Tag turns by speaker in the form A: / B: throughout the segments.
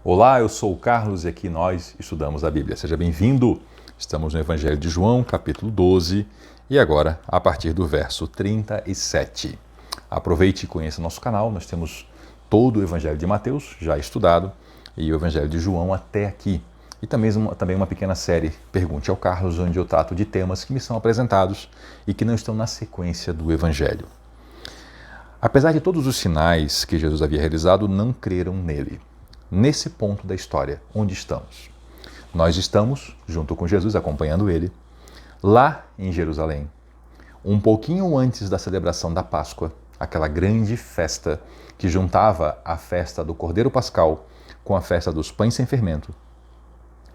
A: Olá, eu sou o Carlos e aqui nós estudamos a Bíblia. Seja bem-vindo! Estamos no Evangelho de João, capítulo 12, e agora a partir do verso 37. Aproveite e conheça nosso canal, nós temos todo o Evangelho de Mateus já estudado e o Evangelho de João até aqui. E também uma pequena série Pergunte ao Carlos, onde eu trato de temas que me são apresentados e que não estão na sequência do Evangelho. Apesar de todos os sinais que Jesus havia realizado, não creram nele. Nesse ponto da história, onde estamos? Nós estamos, junto com Jesus, acompanhando ele, lá em Jerusalém, um pouquinho antes da celebração da Páscoa, aquela grande festa que juntava a festa do Cordeiro Pascal com a festa dos pães sem fermento,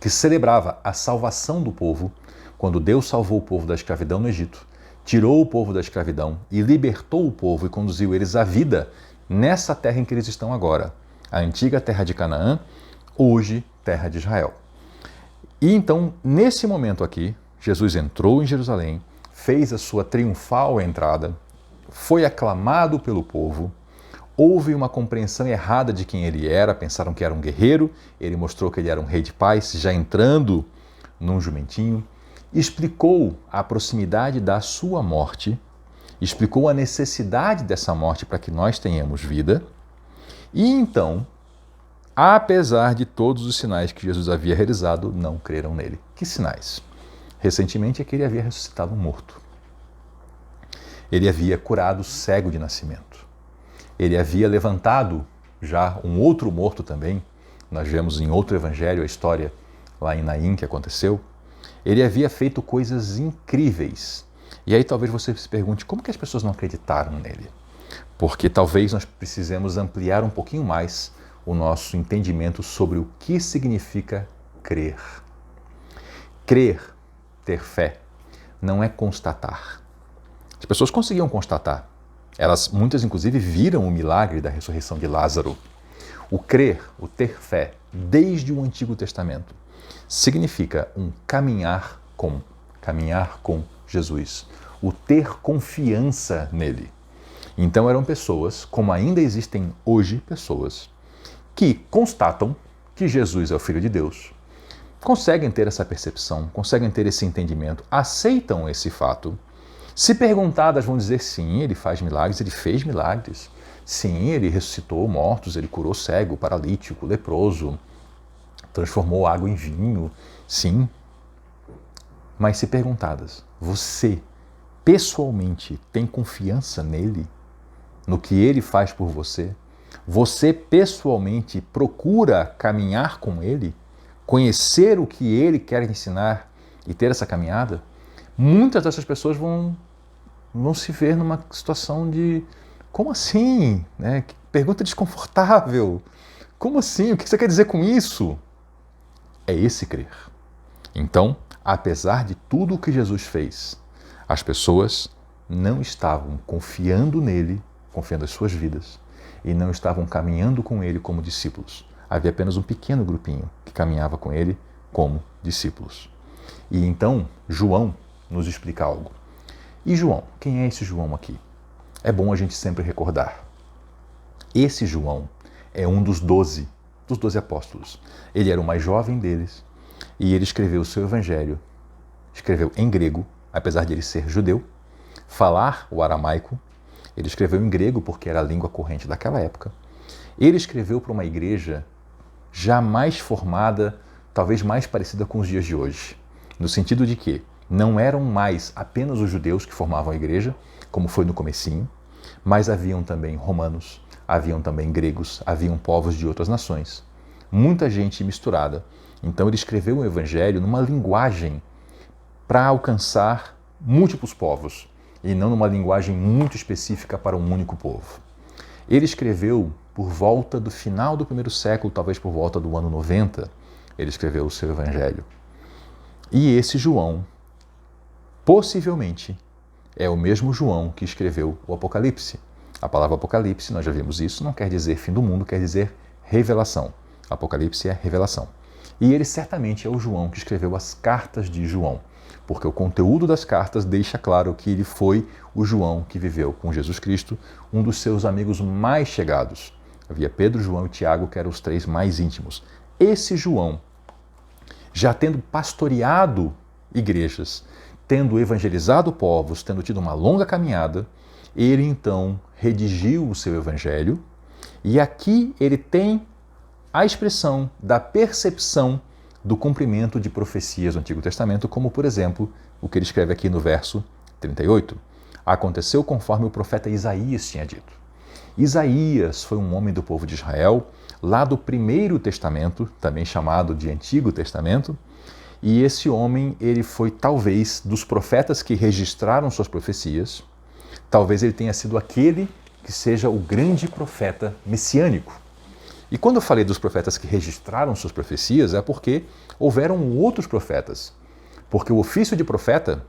A: que celebrava a salvação do povo, quando Deus salvou o povo da escravidão no Egito, tirou o povo da escravidão e libertou o povo e conduziu eles à vida nessa terra em que eles estão agora, a antiga terra de Canaã, hoje terra de Israel. E então, nesse momento aqui, Jesus entrou em Jerusalém, fez a sua triunfal entrada, foi aclamado pelo povo, houve uma compreensão errada de quem ele era, pensaram que era um guerreiro, ele mostrou que ele era um rei de paz, já entrando num jumentinho, explicou a proximidade da sua morte, explicou a necessidade dessa morte para que nós tenhamos vida. E então, apesar de todos os sinais que Jesus havia realizado, não creram nele. Que sinais? Recentemente é que ele havia ressuscitado um morto. Ele havia curado o cego de nascimento. Ele havia levantado já um outro morto também. Nós vemos em outro evangelho a história lá em Naim que aconteceu. Ele havia feito coisas incríveis. E aí talvez você se pergunte, como que as pessoas não acreditaram nele? Porque talvez nós precisemos ampliar um pouquinho mais o nosso entendimento sobre o que significa crer. Crer, ter fé, não é constatar. As pessoas conseguiam constatar. Muitas inclusive viram o milagre da ressurreição de Lázaro. O crer, o ter fé, desde o Antigo Testamento, significa um caminhar com Jesus, o ter confiança nele. Então eram pessoas, como ainda existem hoje pessoas, que constatam que Jesus é o Filho de Deus, conseguem ter essa percepção, conseguem ter esse entendimento, aceitam esse fato. Se perguntadas, vão dizer sim, ele faz milagres, ele fez milagres. Sim, ele ressuscitou mortos, ele curou cego, paralítico, leproso, transformou água em vinho. Sim. Mas se perguntadas, você pessoalmente tem confiança nele? No que ele faz por você? Você pessoalmente procura caminhar com ele? Conhecer o que ele quer ensinar e ter essa caminhada? Muitas dessas pessoas vão se ver numa situação de como assim? Né? Pergunta desconfortável. Como assim? O que você quer dizer com isso? É esse crer. Então, apesar de tudo o que Jesus fez, as pessoas não estavam confiando nele, confiando as suas vidas, e não estavam caminhando com ele como discípulos. Havia apenas um pequeno grupinho que caminhava com ele como discípulos. E então, João nos explica algo. E João? Quem é esse João aqui? É bom a gente sempre recordar. Esse João é um dos 12 apóstolos. Ele era o mais jovem deles e ele escreveu o seu evangelho, escreveu em grego, apesar de ele ser judeu, falar o aramaico. Ele escreveu em grego porque era a língua corrente daquela época. Ele escreveu para uma igreja já mais formada, talvez mais parecida com os dias de hoje, no sentido de que não eram mais apenas os judeus que formavam a igreja, como foi no comecinho, mas haviam também romanos, haviam também gregos, haviam povos de outras nações. Muita gente misturada. Então ele escreveu o evangelho numa linguagem para alcançar múltiplos povos, e não numa linguagem muito específica para um único povo. Ele escreveu por volta do final do primeiro século, talvez por volta do ano 90, ele escreveu o seu evangelho. E esse João, possivelmente, é o mesmo João que escreveu o Apocalipse. A palavra Apocalipse, nós já vimos isso, não quer dizer fim do mundo, quer dizer revelação. Apocalipse é revelação. E ele certamente é o João que escreveu as cartas de João, porque o conteúdo das cartas deixa claro que ele foi o João que viveu com Jesus Cristo, um dos seus amigos mais chegados, Havia Pedro, João e Tiago, que eram os três mais íntimos. Esse João, já tendo pastoreado igrejas, tendo evangelizado povos, tendo tido uma longa caminhada, ele então redigiu o seu evangelho, e aqui ele tem a expressão da percepção do cumprimento de profecias do Antigo Testamento, como, por exemplo, o que ele escreve aqui no verso 38. Aconteceu conforme o profeta Isaías tinha dito. Isaías foi um homem do povo de Israel, lá do Primeiro Testamento, também chamado de Antigo Testamento, e esse homem, ele foi talvez dos profetas que registraram suas profecias, talvez ele tenha sido aquele que seja o grande profeta messiânico. E quando eu falei dos profetas que registraram suas profecias, é porque houveram outros profetas. Porque o ofício de profeta,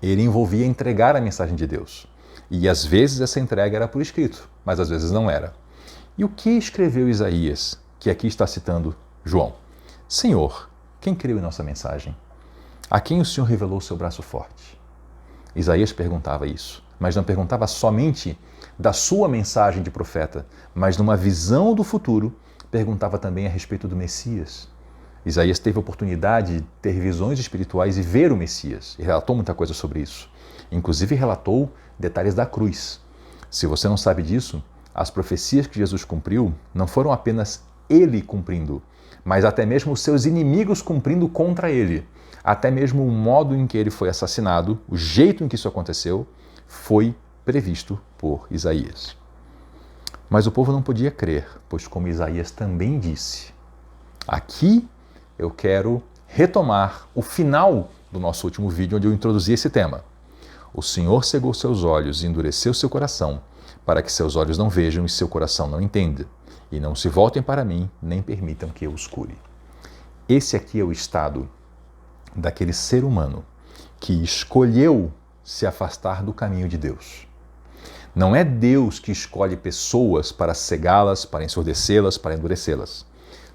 A: ele envolvia entregar a mensagem de Deus. E às vezes essa entrega era por escrito, mas às vezes não era. E o que escreveu Isaías, que aqui está citando João? Senhor, quem creu em nossa mensagem? A quem o Senhor revelou o seu braço forte? Isaías perguntava isso, mas não perguntava somente da sua mensagem de profeta, mas numa visão do futuro, perguntava também a respeito do Messias. Isaías teve a oportunidade de ter visões espirituais e ver o Messias, e relatou muita coisa sobre isso. Inclusive relatou detalhes da cruz. Se você não sabe disso, as profecias que Jesus cumpriu não foram apenas ele cumprindo, mas até mesmo os seus inimigos cumprindo contra ele. Até mesmo o modo em que ele foi assassinado, o jeito em que isso aconteceu, foi previsto por Isaías. Mas o povo não podia crer, pois como Isaías também disse, aqui eu quero retomar o final do nosso último vídeo, onde eu introduzi esse tema. O Senhor cegou seus olhos e endureceu seu coração, para que seus olhos não vejam e seu coração não entenda, e não se voltem para mim, nem permitam que eu os cure. Esse aqui é o estado daquele ser humano que escolheu se afastar do caminho de Deus. Não é Deus que escolhe pessoas para cegá-las, para ensurdecê-las, para endurecê-las.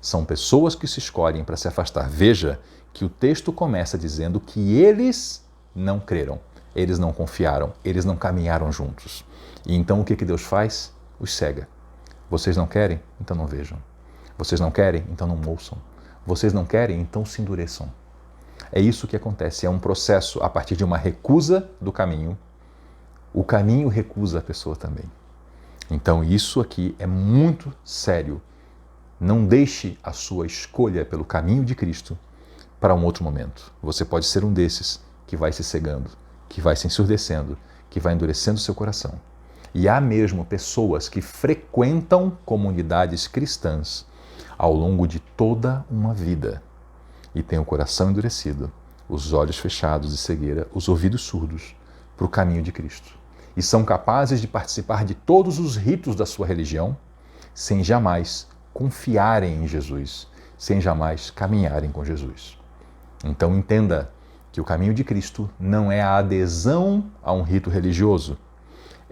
A: São pessoas que se escolhem para se afastar. Veja que o texto começa dizendo que eles não creram, eles não confiaram, eles não caminharam juntos. E então o que Deus faz? Os cega. Vocês não querem? Então não vejam. Vocês não querem? Então não ouçam. Vocês não querem? Então se endureçam. É isso que acontece, é um processo a partir de uma recusa do caminho. O caminho recusa a pessoa também. Então isso aqui é muito sério. Não deixe a sua escolha pelo caminho de Cristo para um outro momento. Você pode ser um desses que vai se cegando, que vai se ensurdecendo, que vai endurecendo seu coração. E há mesmo pessoas que frequentam comunidades cristãs ao longo de toda uma vida e têm o coração endurecido, os olhos fechados de cegueira, os ouvidos surdos para o caminho de Cristo. E são capazes de participar de todos os ritos da sua religião sem jamais confiarem em Jesus, sem jamais caminharem com Jesus. Então entenda que o caminho de Cristo não é a adesão a um rito religioso,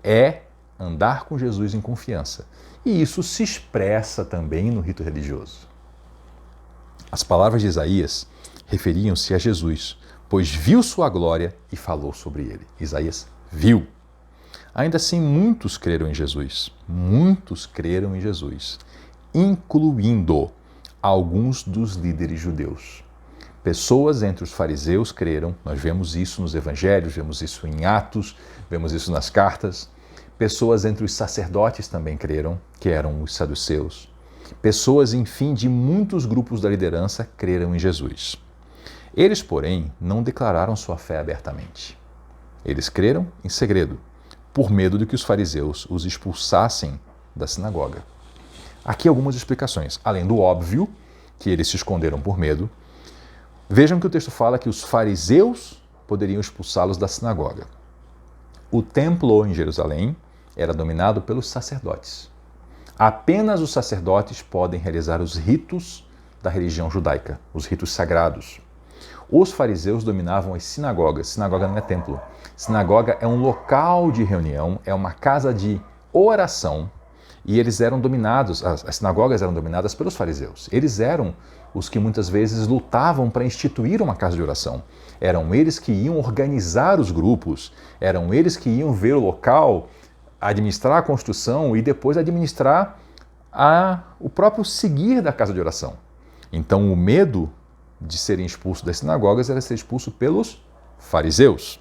A: é andar com Jesus em confiança. E isso se expressa também no rito religioso. As palavras de Isaías referiam-se a Jesus, pois viu sua glória e falou sobre ele. Isaías viu. Ainda assim, muitos creram em Jesus. Muitos creram em Jesus, incluindo alguns dos líderes judeus. Pessoas entre os fariseus creram, nós vemos isso nos evangelhos, vemos isso em Atos, vemos isso nas cartas. Pessoas entre os sacerdotes também creram, que eram os saduceus. Pessoas, enfim, de muitos grupos da liderança creram em Jesus. Eles, porém, não declararam sua fé abertamente. Eles creram em segredo, por medo de que os fariseus os expulsassem da sinagoga. Aqui algumas explicações. Além do óbvio, que eles se esconderam por medo, vejam que o texto fala que os fariseus poderiam expulsá-los da sinagoga. O templo em Jerusalém era dominado pelos sacerdotes. Apenas os sacerdotes podem realizar os ritos da religião judaica, os ritos sagrados. Os fariseus dominavam as sinagogas. Sinagoga não é templo. Sinagoga é um local de reunião, é uma casa de oração, e eles eram dominados, as sinagogas eram dominadas pelos fariseus. Eles eram os que muitas vezes lutavam para instituir uma casa de oração. Eram eles que iam organizar os grupos, eram eles que iam ver o local, administrar a construção e depois administrar o próprio seguir da casa de oração. Então, o medo de serem expulsos das sinagogas era ser expulso pelos fariseus.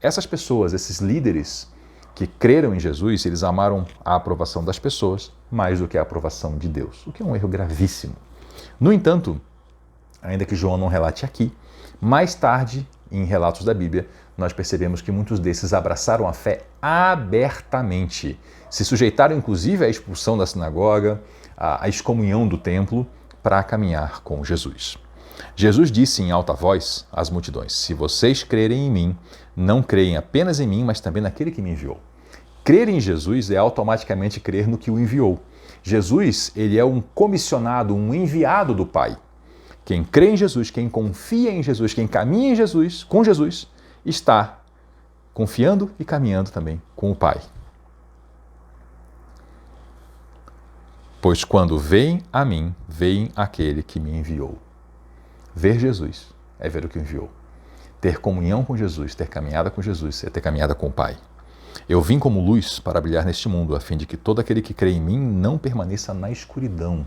A: Essas pessoas, esses líderes que creram em Jesus, eles amaram a aprovação das pessoas mais do que a aprovação de Deus, o que é um erro gravíssimo. No entanto, ainda que João não relate aqui, mais tarde, em relatos da Bíblia, nós percebemos que muitos desses abraçaram a fé abertamente, se sujeitaram inclusive à expulsão da sinagoga, à excomunhão do templo, para caminhar com Jesus. Jesus disse em alta voz às multidões: se vocês crerem em mim, não creem apenas em mim, mas também naquele que me enviou. Crer em Jesus é automaticamente crer no que o enviou. Jesus, ele é um comissionado, um enviado do Pai. Quem crê em Jesus, quem confia em Jesus, quem caminha em Jesus, com Jesus, está confiando e caminhando também com o Pai. Pois quando veem a mim, veem aquele que me enviou. Ver Jesus é ver o que enviou. Ter comunhão com Jesus, ter caminhada com Jesus, é ter caminhada com o Pai. Eu vim como luz para brilhar neste mundo, a fim de que todo aquele que crê em mim não permaneça na escuridão.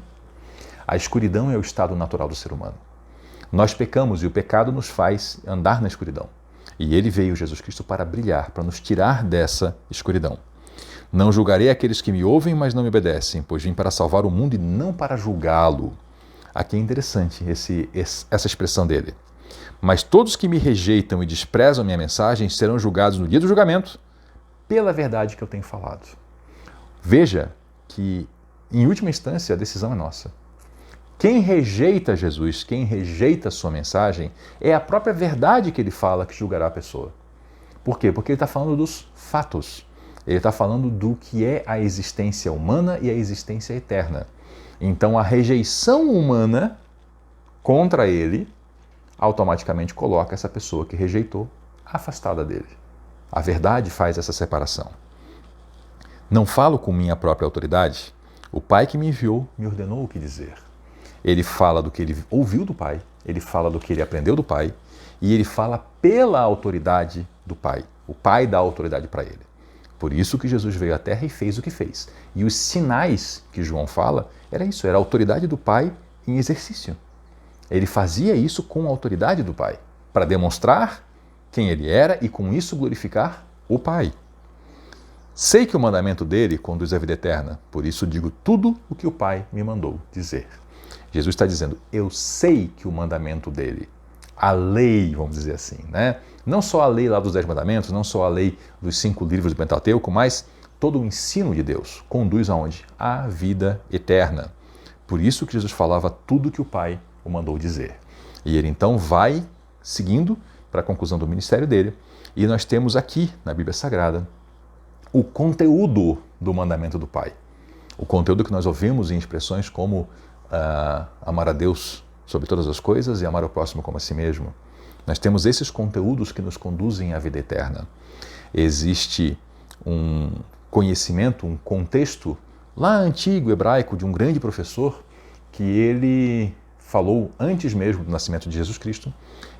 A: A escuridão é o estado natural do ser humano. Nós pecamos e o pecado nos faz andar na escuridão. E ele veio, Jesus Cristo, para brilhar, para nos tirar dessa escuridão. Não julgarei aqueles que me ouvem, mas não me obedecem, pois vim para salvar o mundo e não para julgá-lo. Aqui é interessante essa expressão dele. Mas todos que me rejeitam e desprezam a minha mensagem serão julgados no dia do julgamento pela verdade que eu tenho falado. Veja que, em última instância, a decisão é nossa. Quem rejeita Jesus, quem rejeita a sua mensagem, é a própria verdade que ele fala que julgará a pessoa. Por quê? Porque ele está falando dos fatos. Ele está falando do que é a existência humana e a existência eterna. Então, a rejeição humana contra ele automaticamente coloca essa pessoa que rejeitou afastada dele. A verdade faz essa separação. Não falo com minha própria autoridade. O Pai que me enviou me ordenou o que dizer. Ele fala do que ele ouviu do Pai, ele fala do que ele aprendeu do Pai e ele fala pela autoridade do Pai. O Pai dá autoridade para ele. Por isso que Jesus veio à Terra e fez o que fez. E os sinais que João fala, era isso, era a autoridade do Pai em exercício. Ele fazia isso com a autoridade do Pai, para demonstrar quem ele era e com isso glorificar o Pai. Sei que o mandamento dele conduz à vida eterna, por isso digo tudo o que o Pai me mandou dizer. Jesus está dizendo, eu sei que o mandamento dele, a lei, vamos dizer assim, né? Não só a lei lá dos 10 mandamentos, não só a lei dos 5 livros do Pentateuco, mas todo o ensino de Deus conduz aonde? À vida eterna. Por isso que Jesus falava tudo que o Pai o mandou dizer. E ele então vai seguindo para a conclusão do ministério dele. E nós temos aqui, na Bíblia Sagrada, o conteúdo do mandamento do Pai. O conteúdo que nós ouvimos em expressões como amar a Deus sobre todas as coisas e amar o próximo como a si mesmo. Nós temos esses conteúdos que nos conduzem à vida eterna. Existe um conhecimento, um contexto lá antigo, hebraico, de um grande professor que ele falou antes mesmo do nascimento de Jesus Cristo.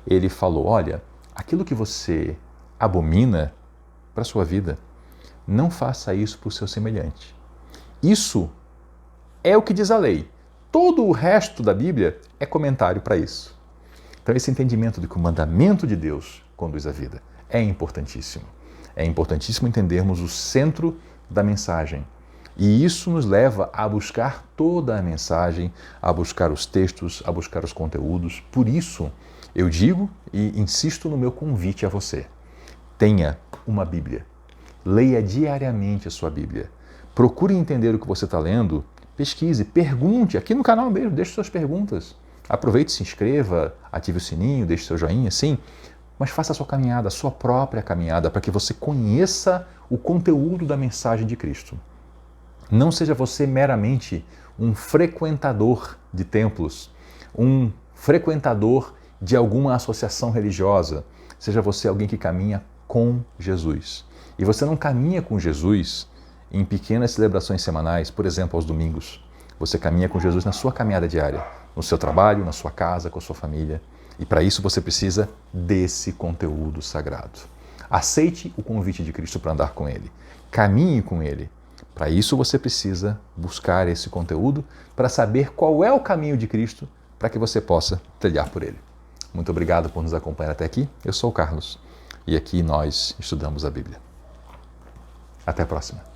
A: Ele falou, olha, aquilo que você abomina para a sua vida, não faça isso para o seu semelhante. Isso é o que diz a lei. Todo o resto da Bíblia é comentário para isso. Então esse entendimento de que o mandamento de Deus conduz à vida é importantíssimo. É importantíssimo entendermos o centro da mensagem. E isso nos leva a buscar toda a mensagem, a buscar os textos, a buscar os conteúdos. Por isso, eu digo e insisto no meu convite a você. Tenha uma Bíblia. Leia diariamente a sua Bíblia. Procure entender o que você está lendo. Pesquise, pergunte. Aqui no canal mesmo, deixe suas perguntas. Aproveite, se inscreva, ative o sininho, deixe seu joinha, sim. Mas faça a sua caminhada, a sua própria caminhada, para que você conheça o conteúdo da mensagem de Cristo. Não seja você meramente um frequentador de templos, um frequentador de alguma associação religiosa. Seja você alguém que caminha com Jesus. E você não caminha com Jesus em pequenas celebrações semanais, por exemplo, aos domingos. Você caminha com Jesus na sua caminhada diária, no seu trabalho, na sua casa, com a sua família. E para isso você precisa desse conteúdo sagrado. Aceite o convite de Cristo para andar com Ele. Caminhe com Ele. Para isso você precisa buscar esse conteúdo para saber qual é o caminho de Cristo para que você possa trilhar por ele. Muito obrigado por nos acompanhar até aqui. Eu sou o Carlos e aqui nós estudamos a Bíblia. Até a próxima.